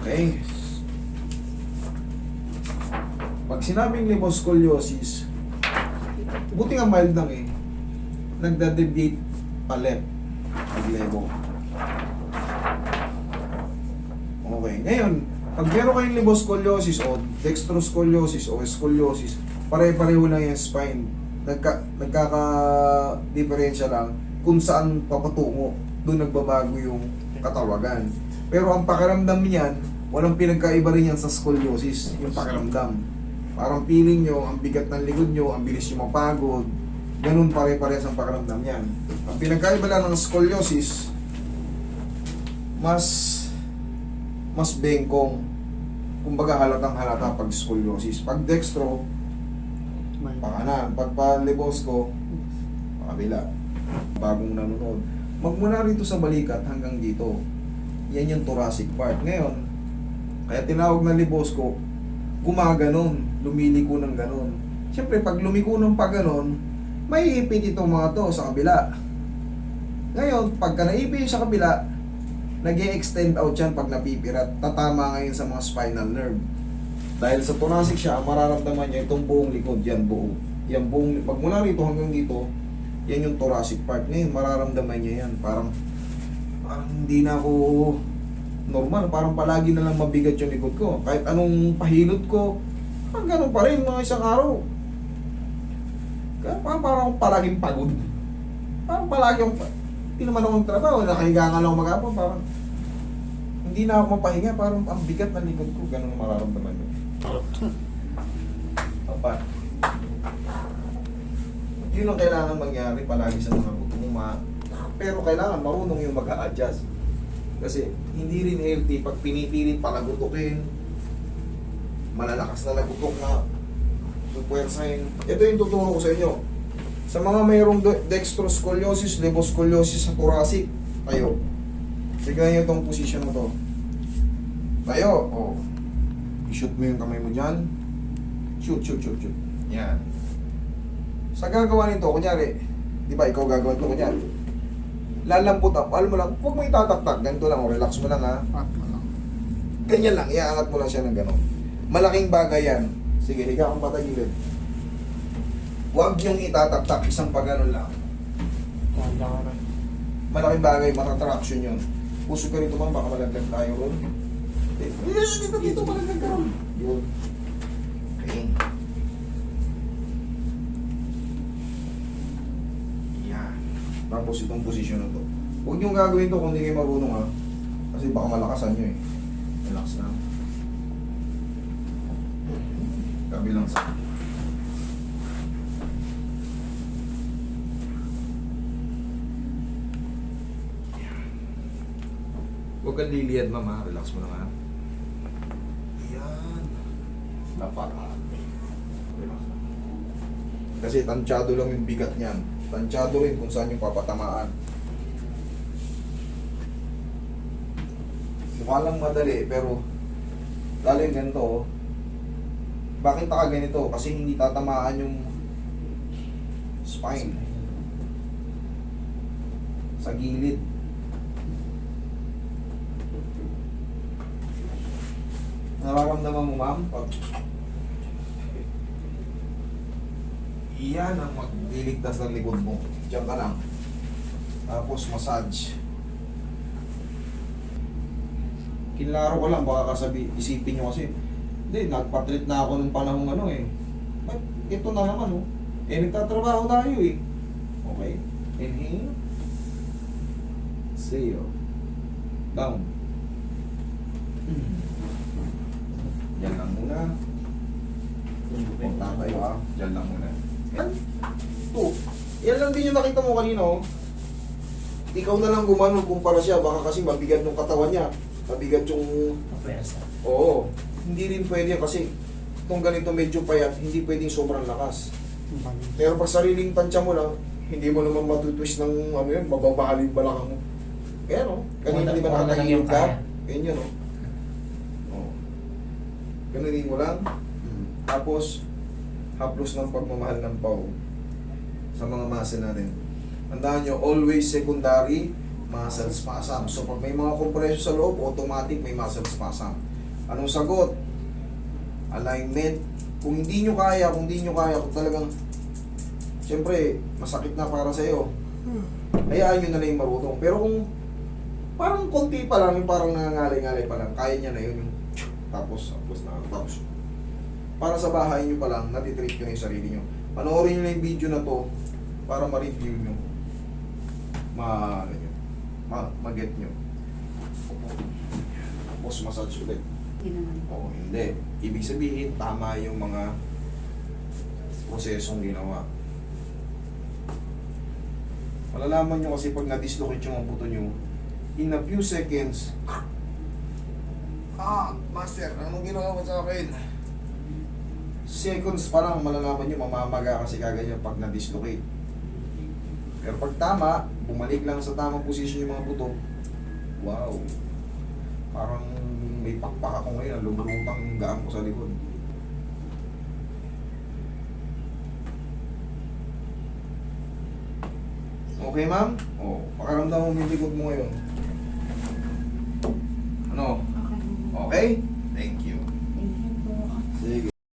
Okay. Pag sinabing liposcoliosis, buti nga mild lang eh. Nagda-deviate pa left pag levo. Okay. Ngayon, pag meron kayong liposcoliosis o dextroscoliosis o scoliosis, pare-pareho lang yung spine. Nagkaka-diferensya lang kung saan papatungo. Doon nagbabago yung katawagan. Pero ang pakiramdam niyan, walang pinagkaiba rin yan sa scoliosis, yung pakiramdam. Parang feeling nyo, ang bigat ng likod nyo, ang bilis nyo mapagod, ganun pare-parehas ang pakiramdam yan. Ang pinagkaiba lang ng scoliosis, mas bengkong. Kumbaga halatang halata pag scoliosis. Pag dextro, pakanan. Pag palibosco, pakabila. Bagong nanonood. Magmula rito sa balikat hanggang dito. Yan yung thoracic part. Ngayon, kaya tinawag na libosco, gumaganon, lumiliko ng ganon. Siyempre, pag lumiko ng pa ganon, may ipit itong mga to sa kabila. Ngayon, pagka naipit sa kabila, nag-e-extend out yan pag napipirat. Tatama ngayon sa mga spinal nerve. Dahil sa thoracic siya, mararamdaman niya itong buong likod, yan buo. Yan buong, pag mula rito hanggang dito, yan yung thoracic part. Ngayon, mararamdaman niya yan. Parang hindi na ako normal. Parang palagi na lang mabigat yung likod ko. Kahit anong pahilot ko, parang ganun pa rin mga isang araw. Kaya parang akong palaging pagod. Parang palagi akong, hindi naman akong trabaho, nakahiga nga lang mag-apon, parang hindi na ako mapahinga, parang ang bigat ng likod ko, ganun ang mararamdaman ko. Papa. Yun ang kailangan mangyari palagi sa mga utuma. Pero kailangan marunong yung mag-a-adjust. Kasi hindi rin healthy pag pinipilit palagutukin, malalakas na lagutok na pupuwersahin. Ito yung tuturo ko sa inyo. Sa mga mayroong dextroscoliosis, liposcoliosis sa thoracic, tayo. Tignan nyo itong position mo to. Tayo. Oh. I-shoot mo yung kamay mo dyan. Shoot. Yan. Sa gagawa nito, kunyari, di ba, ikaw gagawin ito, kunyari. Lalambot up. Alam mo lang, huwag mo itataktak. Ganito lang, relax mo lang ha. Ganyan lang, iaangat mo lang siya ng gano'n. Malaking bagay yan. Sige, higa kang patagilid. Huwag yung itataktak, isang pagano'n lang. Malaking bagay, matatraction yun. Puso ka rito man, baka malaglag tayo ron. Dito malaglag ka ron. Yun. Okay. Tapos itong posisyon na to. Huwag niyong gagawin to kung hindi kayo marunong ha. Kasi baka malakasan nyo eh. Relax lang. Kabilang sa... Huwag kang liliyad mama. Relax mo lang ha. Yan. Dapat ha. Relax lang. Kasi tansyado lang yung bigat niyan. Tansyado rin kung saan yung papatamaan. Mukha lang madali, pero lalo yung ganito, oh. Bakit ka ganito? Kasi hindi tatamaan yung spine. Sa gilid. Nararamdaman mo, ma'am? Iyan ang magliligtas ng likod mo. Diyan ka lang. Tapos massage. Kinlaro ko lang, baka isipin nyo kasi, hindi, nagpatreat na ako ng panahong ano eh. But ito na naman oh. Eh, nagtatrabaho tayo eh. Okay. Inhale. Exhale. Down. Yan lang muna. Punta tayo ah. Yan lang muna. Yan. Ito. Yan lang din yung nakita mo kanina oh. Ikaw na lang gumanon kumpara siya. Baka kasi mabigat yung katawan niya. Mabigat yung... Oo. Hindi rin pwede kasi itong ganito medyo payat, hindi pwedeng sobrang lakas. Pero pag sariling tansya mo lang, hindi mo naman matutwist ng ano yun, mababahalin balakang mo. Kaya no, kanina di ba nakatahilip ka? Ganyan no. Oh. Ganunin mo lang. Tapos, haplos ng pagmamahal ng pau sa mga muscle natin. Tandaan nyo, always secondary muscle spasm. So pag may mga compression sa loob, automatic may muscle spasm. Anong sagot? Alignment. Kung hindi nyo kaya, kung talagang, siyempre, masakit na para sa'yo. Hayaan nyo na lang yung marutong. Pero kung parang konti pa lang, yung parang nangangalay-ngalay pa lang, kaya niya na yun. Yung, tapos, para sa bahay nyo pa lang, natitreat nyo na yung sarili nyo. Panoorin nyo na yung video na to para ma-review nyo. Ma-get nyo. Tapos massage ulit. Oo, hindi. Ibig sabihin, tama yung mga prosesong ginawa. Malalaman nyo kasi pag na-dislocate yung mga buto nyo, in a few seconds, master, anong ginawa mo sa akin? Seconds pa lang malalaman nyo, mamamaga kasi kaganyan pag na-dislocate. Pero pag tama, bumalik lang sa tamang posisyon yung mga buto, wow, parang may pakpak ako ngayon, lumulutang yung gaan ko sa likod. Okay, ma'am? O, pakaramdam mo yung likod mo ngayon. Ano? Okay. Okay?